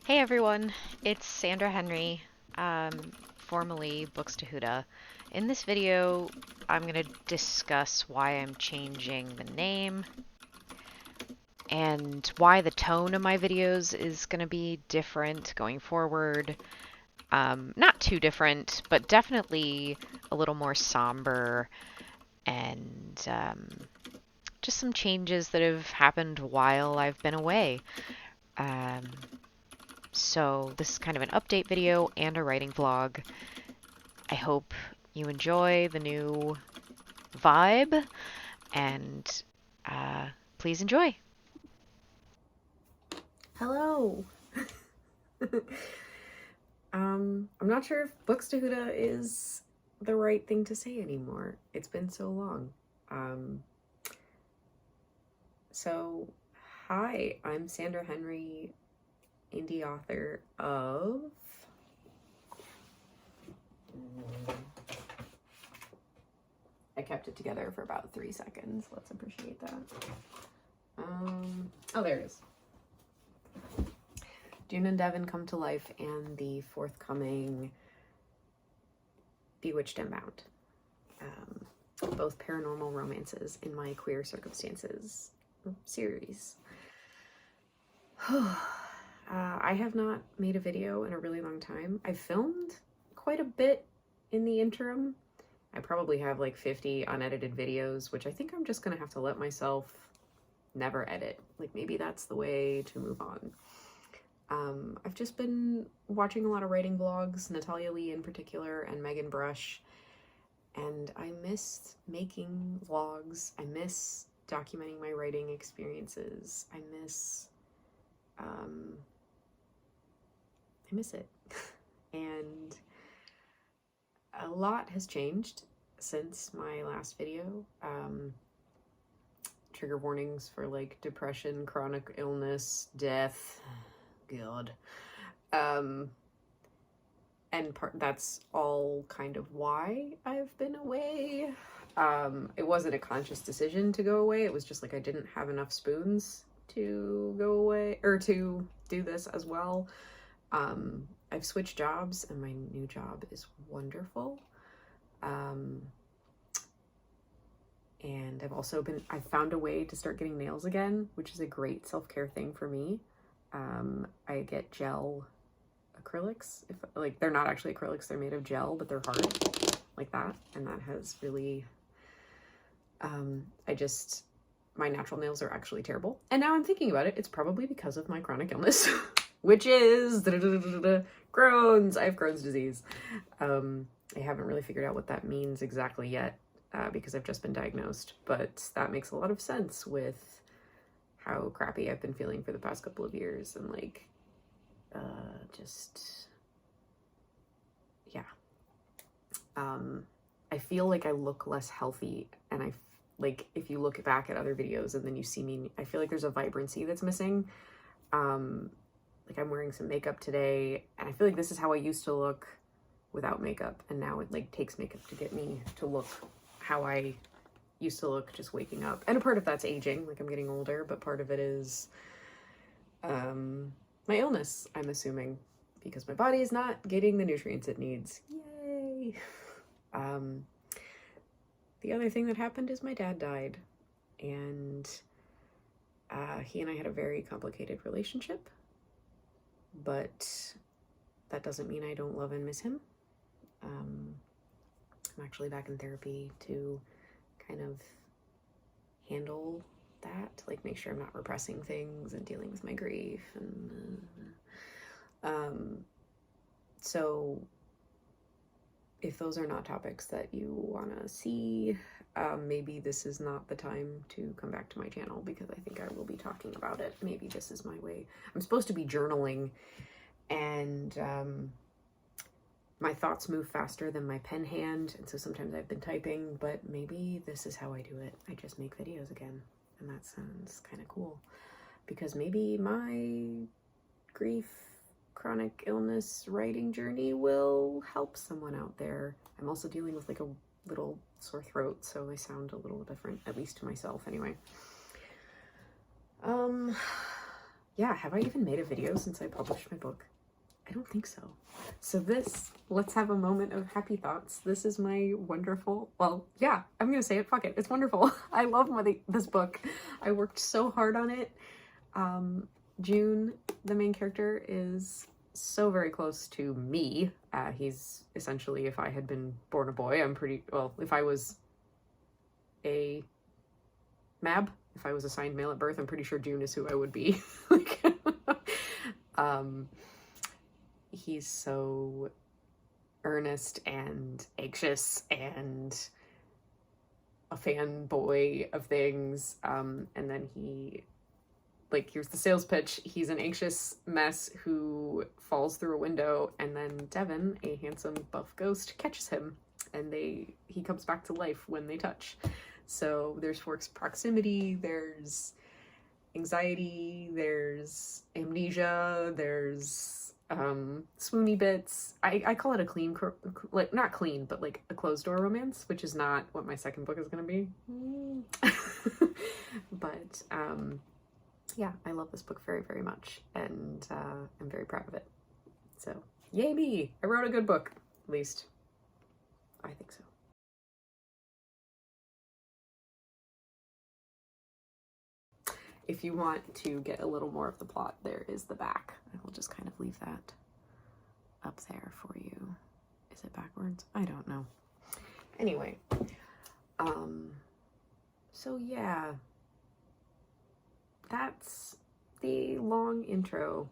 Hey everyone, it's Sandra Henry, formerly Books to Huda. In this video, I'm going to discuss why I'm changing the name and why the tone of my videos is going to be different going forward. Not too different, but definitely a little more somber and just some changes that have happened while I've been away. Um, So this is kind of an update video and a writing vlog. I hope you enjoy the new vibe and please enjoy. Hello. I'm not sure if Books to Huda is the right thing to say anymore. It's been so long. Um, so, hi, I'm Sandra Henry, indie author of. I kept it together for about 3 seconds. Let's appreciate that. Oh, there it is. Dune and Devon Come to Life and the forthcoming Bewitched and Bound. Both paranormal romances in my queer circumstances series. I have not made a video in a really long time. I filmed quite a bit in the interim. I probably have like 50 unedited videos, which I think I'm just gonna have to let myself never edit. Like maybe that's the way to move on. I've just been watching a lot of writing vlogs, Natalia Lee in particular, and Megan Brush, and I miss making vlogs. I miss documenting my writing experiences. I miss it. And a lot has changed since my last video. Trigger warnings for like depression, chronic illness, death. God. And that's all kind of why I've been away. It wasn't a conscious decision to go away. It was just like I didn't have enough spoons to go away or to do this as well. I've switched jobs and my new job is wonderful. And I found a way to start getting nails again, which is a great self-care thing for me. I get gel acrylics. If like they're not actually acrylics, they're made of gel, but they're hard like that. And that has really, my natural nails are actually terrible. And now I'm thinking about it, it's probably because of my chronic illness, which is Crohn's. I have Crohn's disease. I haven't really figured out what that means exactly yet, because I've just been diagnosed, but that makes a lot of sense with how crappy I've been feeling for the past couple of years and like, yeah. I feel like I look less healthy, and like if you look back at other videos and then you see me, I feel like there's a vibrancy that's missing. Like I'm wearing some makeup today, and I feel like this is how I used to look without makeup, and now it like takes makeup to get me to look how I used to look just waking up. And a part of that's aging, like I'm getting older, but part of it is my illness, I'm assuming, because my body is not getting the nutrients it needs. Yay! The other thing that happened is my dad died, and he and I had a very complicated relationship, but that doesn't mean I don't love and miss him. I'm actually back in therapy to kind of handle that, like make sure I'm not repressing things and dealing with my grief. And so if those are not topics that you want to see, maybe this is not the time to come back to my channel, because I think I will be talking about it. Maybe this is my way. I'm supposed to be journaling, and my thoughts move faster than my pen hand, and so sometimes I've been typing, but maybe this is how I do it. I just make videos again, and that sounds kind of cool, because maybe my grief, chronic illness writing journey will help someone out there. I'm also dealing with like a little sore throat, so I sound a little different, at least to myself anyway. yeah, have I even made a video since I published my book? I don't think so. So let's have a moment of happy thoughts. This is my wonderful, well, yeah, I'm gonna say it, fuck it, it's wonderful. I love this book. I worked so hard on it. June, the main character, is so very close to me. He's essentially, if I had been born a boy, if I was a mab, if I was assigned male at birth, I'm pretty sure June is who I would be. Like, he's so earnest and anxious and a fanboy of things. And then here's the sales pitch. He's an anxious mess who falls through a window, and then Devin, a handsome buff ghost, catches him, and he comes back to life when they touch. So there's forced proximity, there's anxiety, there's amnesia, there's swoony bits. I call it a clean, like, not clean, but like a closed door romance, which is not what my second book is gonna be. But yeah, I love this book very, very much, and I'm very proud of it. So, yay me! I wrote a good book, at least. I think so. If you want to get a little more of the plot, there is the back. I will just kind of leave that up there for you. Is it backwards? I don't know. Anyway, so yeah. That's the long intro.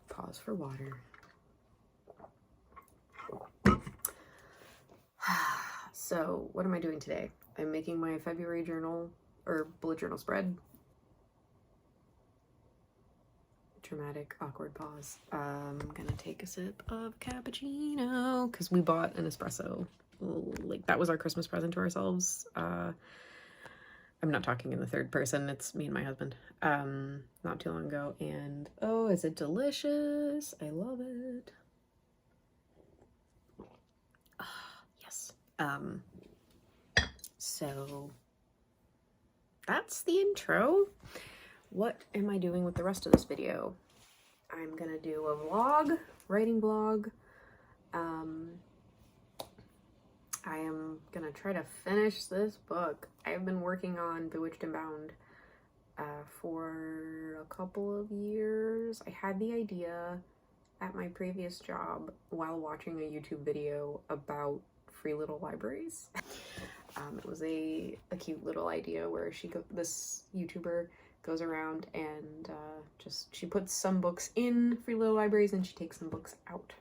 Pause for water. So, what am I doing today? I'm making my February journal, or bullet journal spread. Dramatic, awkward pause. I'm gonna take a sip of cappuccino, because we bought an espresso. Like, that was our Christmas present to ourselves. I'm not talking in the third person, it's me and my husband, not too long ago, and oh, is it delicious? I love it. Yes. So that's the intro. What am I doing with the rest of this video? I'm gonna do a vlog, writing vlog. I am gonna try to finish this book. I've been working on Bewitched and Bound for a couple of years. I had the idea at my previous job while watching a YouTube video about free little libraries. It was a cute little idea where this YouTuber goes around and she puts some books in free little libraries and she takes some books out.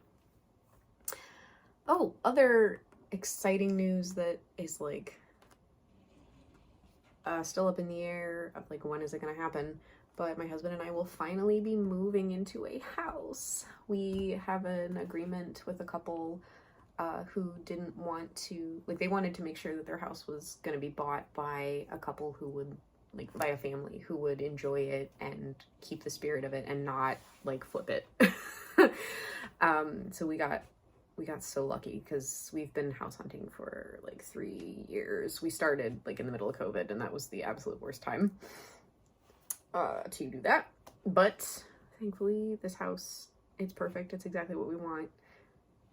Oh, other exciting news that is like still up in the air of like when is it gonna happen, but my husband and I will finally be moving into a house. We have an agreement with a couple who didn't want to, like, they wanted to make sure that their house was gonna be bought by a couple who would, like, by a family who would enjoy it and keep the spirit of it and not like flip it. So we got so lucky because we've been house hunting for like 3 years. We started like in the middle of COVID, and that was the absolute worst time to do that. But thankfully this house, it's perfect. It's exactly what we want.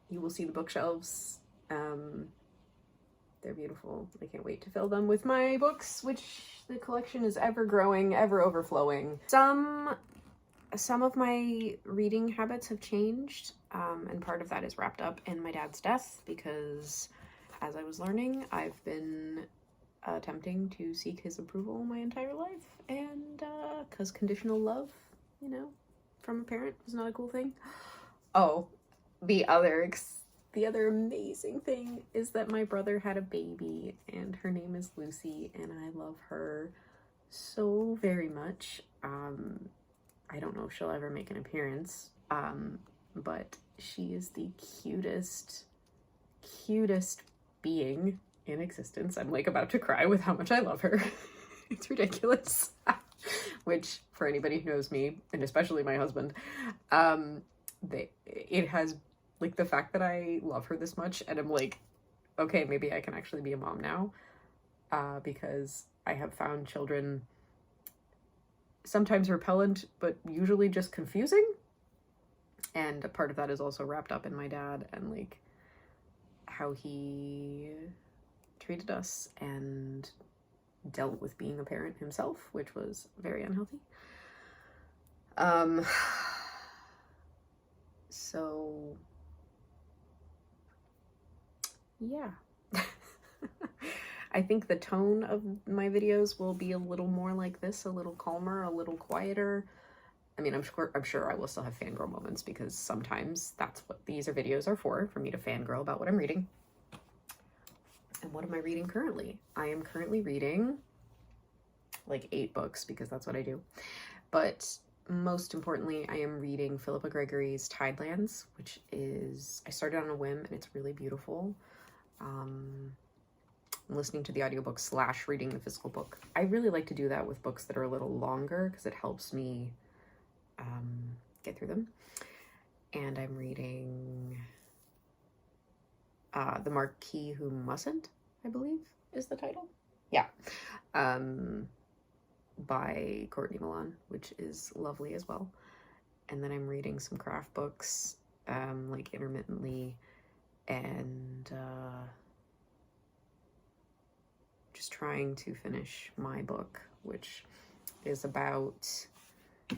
You will see the bookshelves. They're beautiful. I can't wait to fill them with my books, which the collection is ever growing, ever overflowing. Some of my reading habits have changed, and part of that is wrapped up in my dad's death, because as I was learning, I've been attempting to seek his approval my entire life, and because conditional love, you know, from a parent is not a cool thing. Oh, the other amazing thing is that my brother had a baby, and her name is Lucy, and I love her so very much. I don't know if she'll ever make an appearance, but she is the cutest being in existence. I'm like about to cry with how much I love her. It's ridiculous. Which, for anybody who knows me, and especially my husband, it has, like, the fact that I love her this much, and I'm like, okay, maybe I can actually be a mom now, because I have found children sometimes repellent, but usually just confusing. And a part of that is also wrapped up in my dad and like how he treated us and dealt with being a parent himself, which was very unhealthy. So yeah. I think the tone of my videos will be a little more like this, a little calmer, a little quieter. I mean, I'm sure I will still have fangirl moments because sometimes that's what these videos are for me to fangirl about what I'm reading. And what am I reading currently? I am currently reading like 8 books because that's what I do. But most importantly, I am reading Philippa Gregory's Tidelands, which is, I started on a whim and it's really beautiful. I'm listening to the audiobook / reading the physical book. I really like to do that with books that are a little longer because it helps me get through them. And I'm reading The Marquis Who Mustn't, I believe is the title. Yeah. By Courtney Milan, which is lovely as well. And then I'm reading some craft books, like intermittently, and just trying to finish my book, which is about,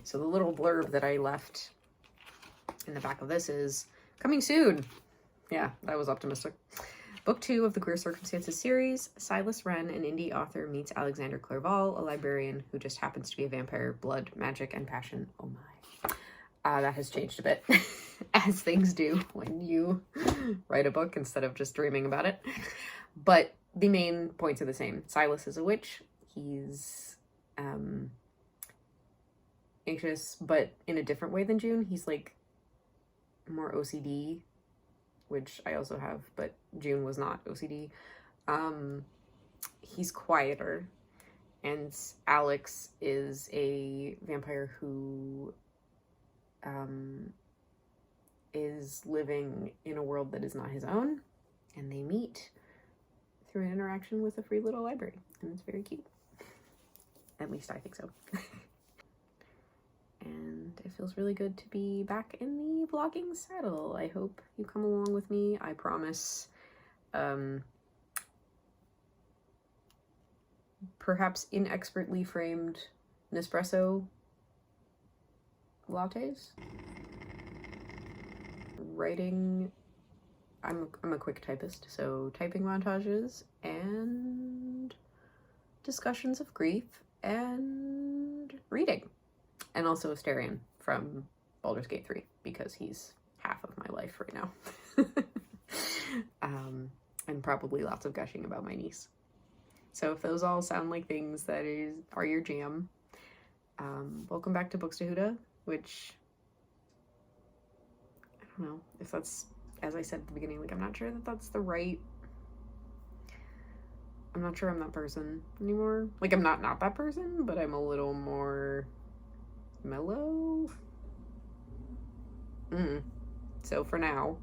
so the little blurb that I left in the back of this is coming soon. Yeah, that was optimistic. Book 2 of the Queer Circumstances series, Silas Wren, an indie author, meets Alexander Clerval, a librarian who just happens to be a vampire, blood, magic, and passion. Oh my. That has changed a bit, as things do when you write a book instead of just dreaming about it. But the main points are the same. Silas is a witch. He's anxious, but in a different way than June. He's like more OCD, which I also have, but June was not OCD. He's quieter, and Alex is a vampire who is living in a world that is not his own, and they meet through an interaction with a free little library, and it's very cute. At least I think so. And it feels really good to be back in the vlogging saddle. I hope you come along with me. I promise perhaps inexpertly framed Nespresso lattes. Writing, I'm a quick typist, so typing montages and discussions of grief and reading. And also Asterion from Baldur's Gate 3, because he's half of my life right now. And probably lots of gushing about my niece. So if those all sound like things that are your jam, welcome back to Books to Huda, which, I don't know if that's, as I said at the beginning, like I'm not sure that that's the right, I'm not sure I'm that person anymore. Like I'm not that person, but I'm a little more mellow. So for now,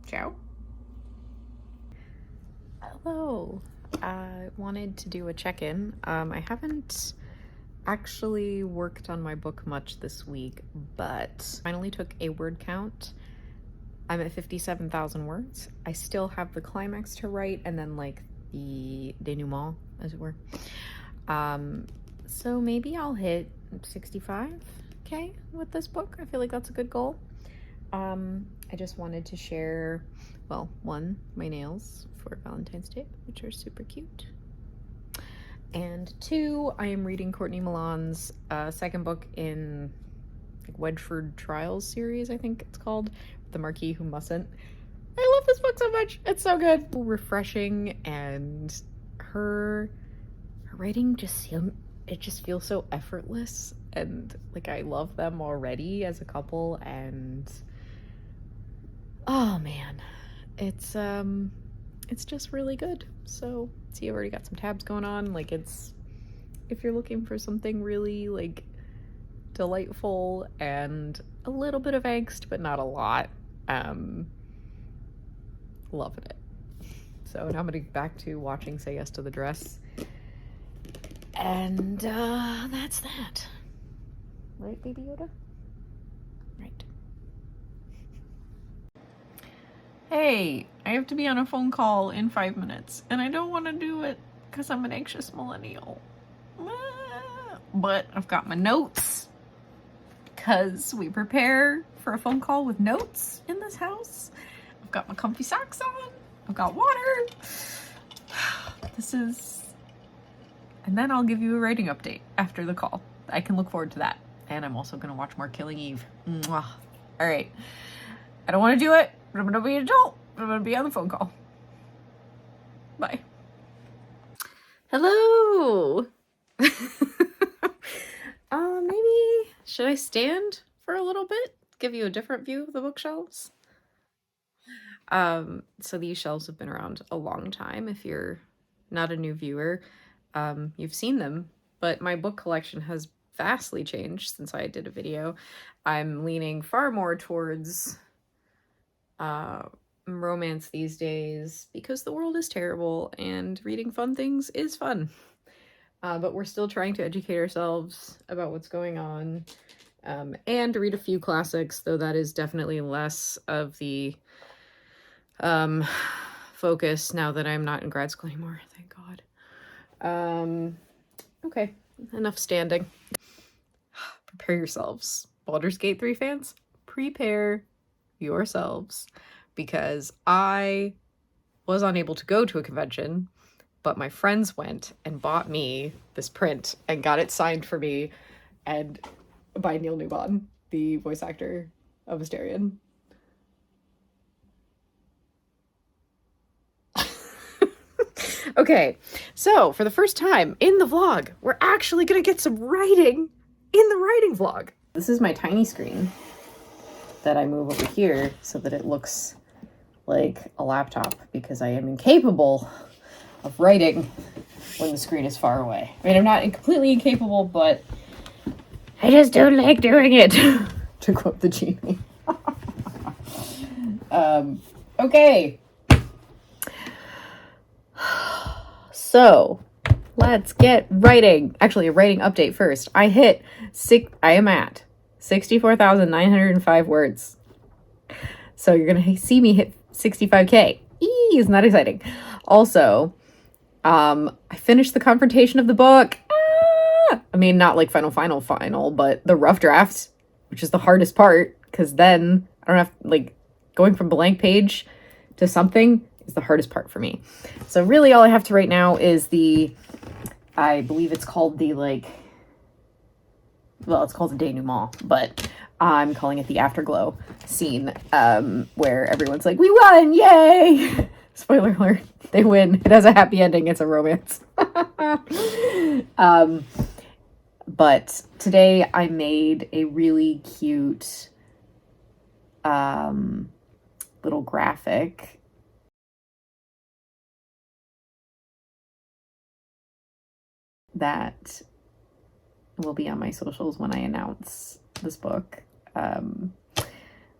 ciao. Hello. I wanted to do a check-in. I haven't actually worked on my book much this week, but finally took a word count. I'm at 57,000 words. I still have the climax to write and then like the denouement, as it were. So maybe I'll hit 65K with this book. I feel like that's a good goal. I just wanted to share, well, 1, my nails for Valentine's Day, which are super cute. And 2, I am reading Courtney Milan's second book in like Wedgford Trials series, I think it's called, The Marquis Who Mustn't. I love this book so much. It's so good. Refreshing, and her writing just feels so effortless, and like I love them already as a couple, and oh man, it's just really good. So see, I've already got some tabs going on. Like it's, if you're looking for something really like delightful and a little bit of angst but not a lot, loving it. So now I'm gonna get back to watching Say Yes to the Dress. And that's that. Right, Baby Yoda? Right. Hey, I have to be on a phone call in 5 minutes, and I don't want to do it because I'm an anxious millennial. But I've got my notes, because we prepare for a phone call with notes in this house. I've got my comfy socks on. I've got water. This is... And then I'll give you a writing update after the call. I can look forward to that. And I'm also going to watch more Killing Eve. Mwah. All right. I don't want to do it, but I'm going to be an adult. I'm going to be on the phone call. Bye. Hello. Maybe should I stand for a little bit? Give you a different view of the bookshelves? So these shelves have been around a long time. If you're not a new viewer, you've seen them, but my book collection has vastly changed since I did a video. I'm leaning far more towards romance these days because the world is terrible and reading fun things is fun. But we're still trying to educate ourselves about what's going on, and read a few classics, though that is definitely less of the focus now that I'm not in grad school anymore, thank God. Okay, enough standing. Prepare yourselves. Baldur's Gate 3 fans, prepare yourselves, because I was unable to go to a convention, but my friends went and bought me this print and got it signed for me and by Neil Newbon, the voice actor of Asterion. Okay, so for the first time in the vlog, we're actually gonna get some writing in the writing vlog. This is my tiny screen that I move over here so that it looks like a laptop, because I am incapable of writing when the screen is far away. I mean, I'm not completely incapable, but I just don't like doing it, to quote the genie. Okay. So, let's get writing. Actually, a writing update first. I am at 64,905 words. So you're going to see me hit 65K. Isn't that exciting? Also, I finished the confrontation of the book. I mean, not like final, but the rough draft, which is the hardest part, because then I don't have, like, going from blank page to something is the hardest part for me. So really all I have to write now is I believe it's called it's called the denouement, but I'm calling it the afterglow scene, where everyone's like, we won, yay! Spoiler alert, they win. It has a happy ending. It's a romance. But today I made a really cute little graphic that will be on my socials when I announce this book. I'm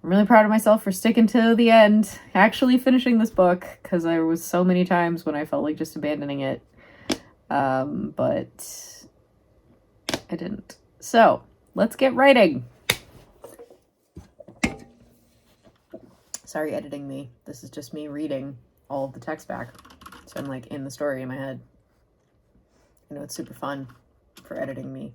really proud of myself for sticking to the end, actually finishing this book, because there was so many times when I felt like just abandoning it, but I didn't. So let's get writing. Sorry, editing me. This is just me reading all of the text back, so I'm like in the story in my head. I know it's super fun for editing me.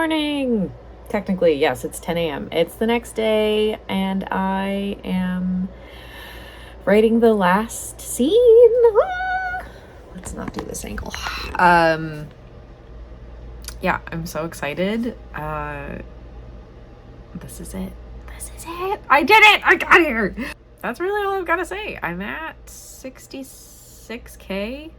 morning. Technically, yes, it's 10 a.m. It's the next day, and I am writing the last scene. Let's not do this angle. Yeah, I'm so excited. This is it. This is it. I did it. I got here. That's really all I've got to say. I'm at 66K,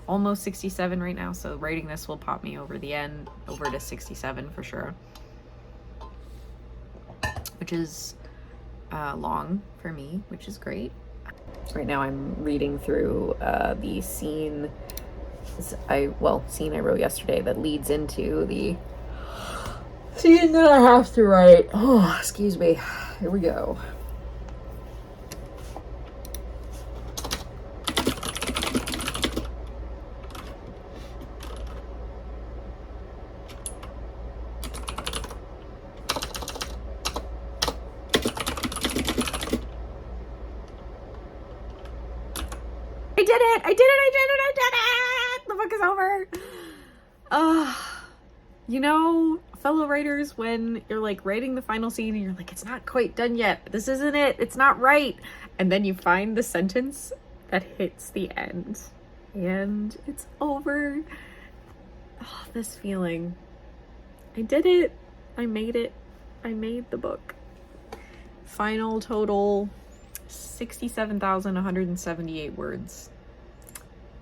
almost 67 right now. So writing this will pop me over the end, over to 67 for sure, which is long for me, which is great. Right now I'm reading through the scene I wrote yesterday that leads into the scene that I have to write. Oh, excuse me. Here we go. I did it! I did it! I did it! I did it! The book is over. You know, fellow writers, when you're like writing the final scene and you're like, it's not quite done yet. This isn't it. It's not right. And then you find the sentence that hits the end and it's over. Oh, this feeling. I did it. I made it. I made the book. Final total 67,178 words.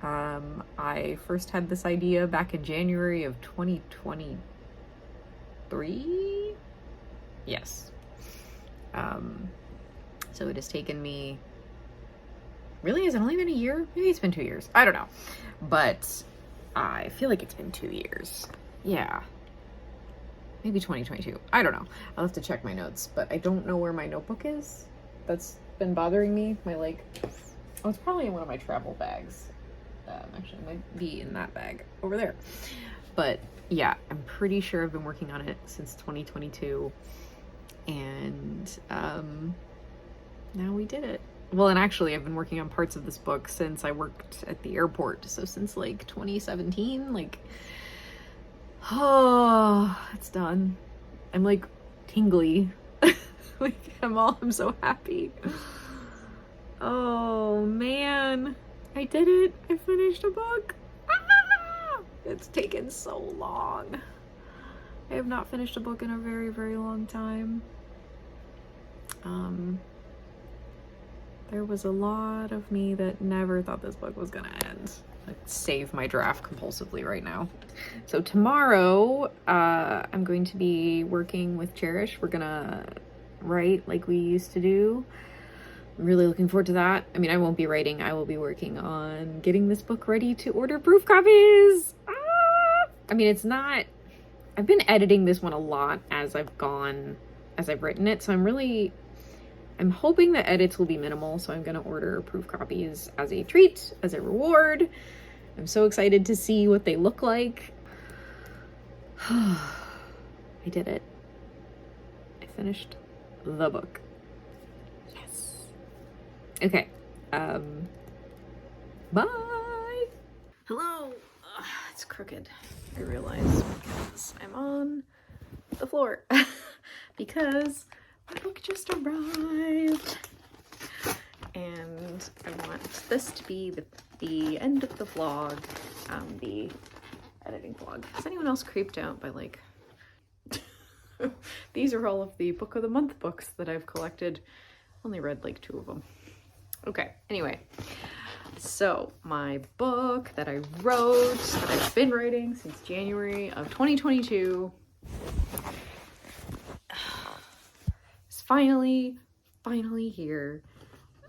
I first had this idea back in January of 2023. Yes. So it has taken me, really, has it only been a year? Maybe it's been 2 years. I don't know. But I feel like it's been 2 years. Yeah. Maybe 2022. I don't know. I'll have to check my notes, but I don't know where my notebook is. That's been bothering me. Oh, it's probably in one of my travel bags. Actually, it might be in that bag over there. But yeah, I'm pretty sure I've been working on it since 2022. And now we did it. Well, and actually, I've been working on parts of this book since I worked at the airport. So since like 2017, oh, it's done. I'm like tingly. I'm so happy. Oh man, I did it. I finished a book. It's taken so long. I have not finished a book in a very, very long time. There was a lot of me that never thought this book was gonna end. I save my draft compulsively right now. So tomorrow, I'm going to be working with Cherish. We're gonna write like we used to do. I'm really looking forward to that. I mean, I won't be writing. I will be working on getting this book ready to order proof copies. I mean, it's not... I've been editing this one a lot as I've written it. So I'm hoping the edits will be minimal. So I'm going to order proof copies as a treat, as a reward. I'm so excited to see what they look like. I did it. I finished the book. Yes. Okay. Bye. Hello. It's crooked. I realize because I'm on the floor because my book just arrived, and I want this to be the end of the vlog, the editing vlog. Has anyone else creeped out by these are all of the book of the month books that I've collected. Only read 2 of them. Okay, anyway, so my book that I wrote, that I've been writing since January of 2022 is finally here.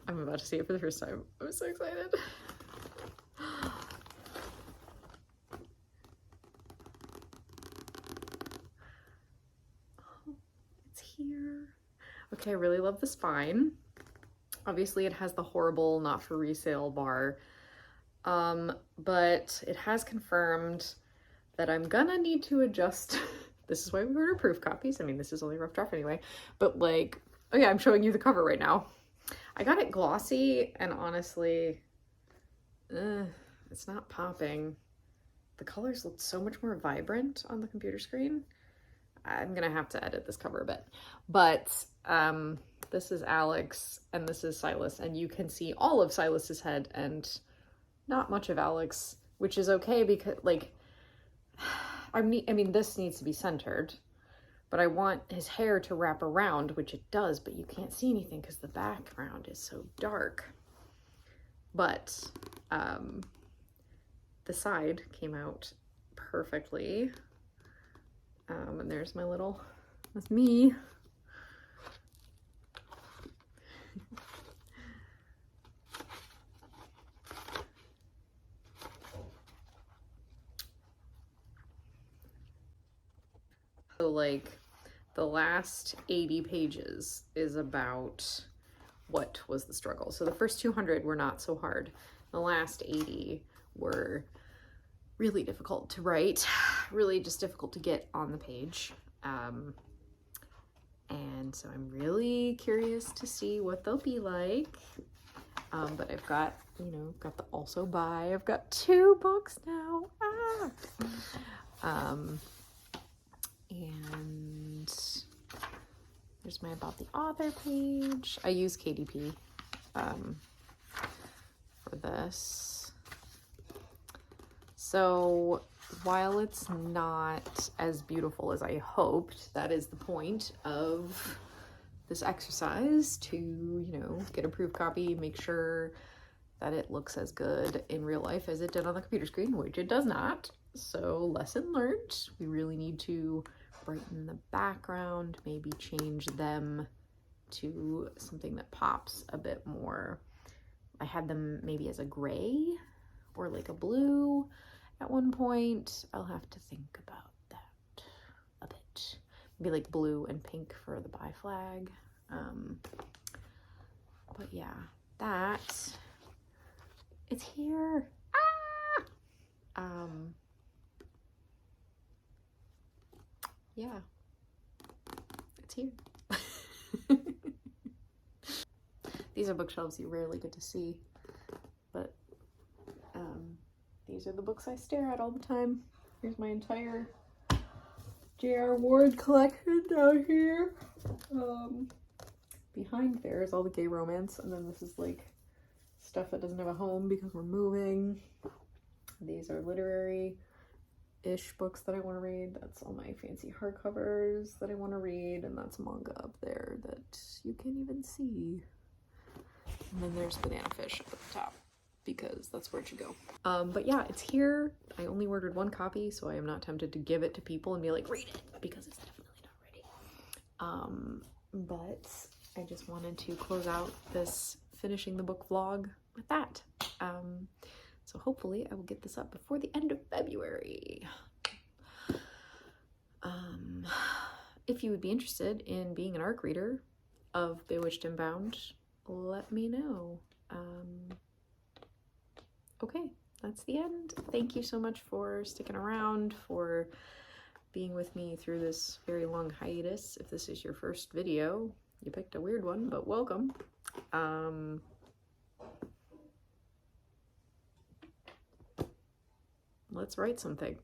I'm about to see it for the first time. I'm so excited. It's here. Okay, I really love the spine. Obviously it has the horrible not for resale bar, but it has confirmed that I'm gonna need to adjust. This is why we order proof copies. I mean, this is only a rough draft anyway, but oh yeah, I'm showing you the cover right now. I got it glossy, and honestly, it's not popping. The colors look so much more vibrant on the computer screen. I'm gonna have to edit this cover a bit. But this is Alex and this is Silas, and you can see all of Silas's head and not much of Alex, which is okay because like I mean this needs to be centered, but I want his hair to wrap around, which it does, but you can't see anything because the background is so dark. But the side came out perfectly. And there's my little, that's me. So like the last 80 pages is about what was the struggle. So the first 200 were not so hard. The last 80 were really difficult to write, really just difficult to get on the page. And so I'm really curious to see what they'll be like. But I've got, you know, got the also buy. I've got 2 books now. And there's my about the author page. I use KDP for this. So while it's not as beautiful as I hoped, that is the point of this exercise, to, you know, get a proof copy, make sure that it looks as good in real life as it did on the computer screen, which it does not. So lesson learned, we really need to brighten the background, maybe change them to something that pops a bit more. I had them maybe as a gray or like a blue at one point. I'll have to think about that a bit. Maybe like blue and pink for the buy flag. But yeah, that, it's here. Yeah, it's here. These are bookshelves you rarely get to see, but these are the books I stare at all the time. Here's my entire J.R. Ward collection down here. Behind there is all the gay romance, and then this is like stuff that doesn't have a home because we're moving. These are literary-ish books that I want to read. That's all my fancy hardcovers that I want to read, and that's manga up there that you can't even see. And then there's Banana Fish up at the top, because that's where it should go. But yeah, it's here. I only ordered 1 copy, so I am not tempted to give it to people and be like, read it, because it's definitely not ready. But I just wanted to close out this finishing the book vlog with that. So hopefully I will get this up before the end of February. If you would be interested in being an ARC reader of Bewitched and Bound, let me know. Okay, that's the end. Thank you so much for sticking around, for being with me through this very long hiatus. If this is your first video, you picked a weird one, but welcome. Let's write something.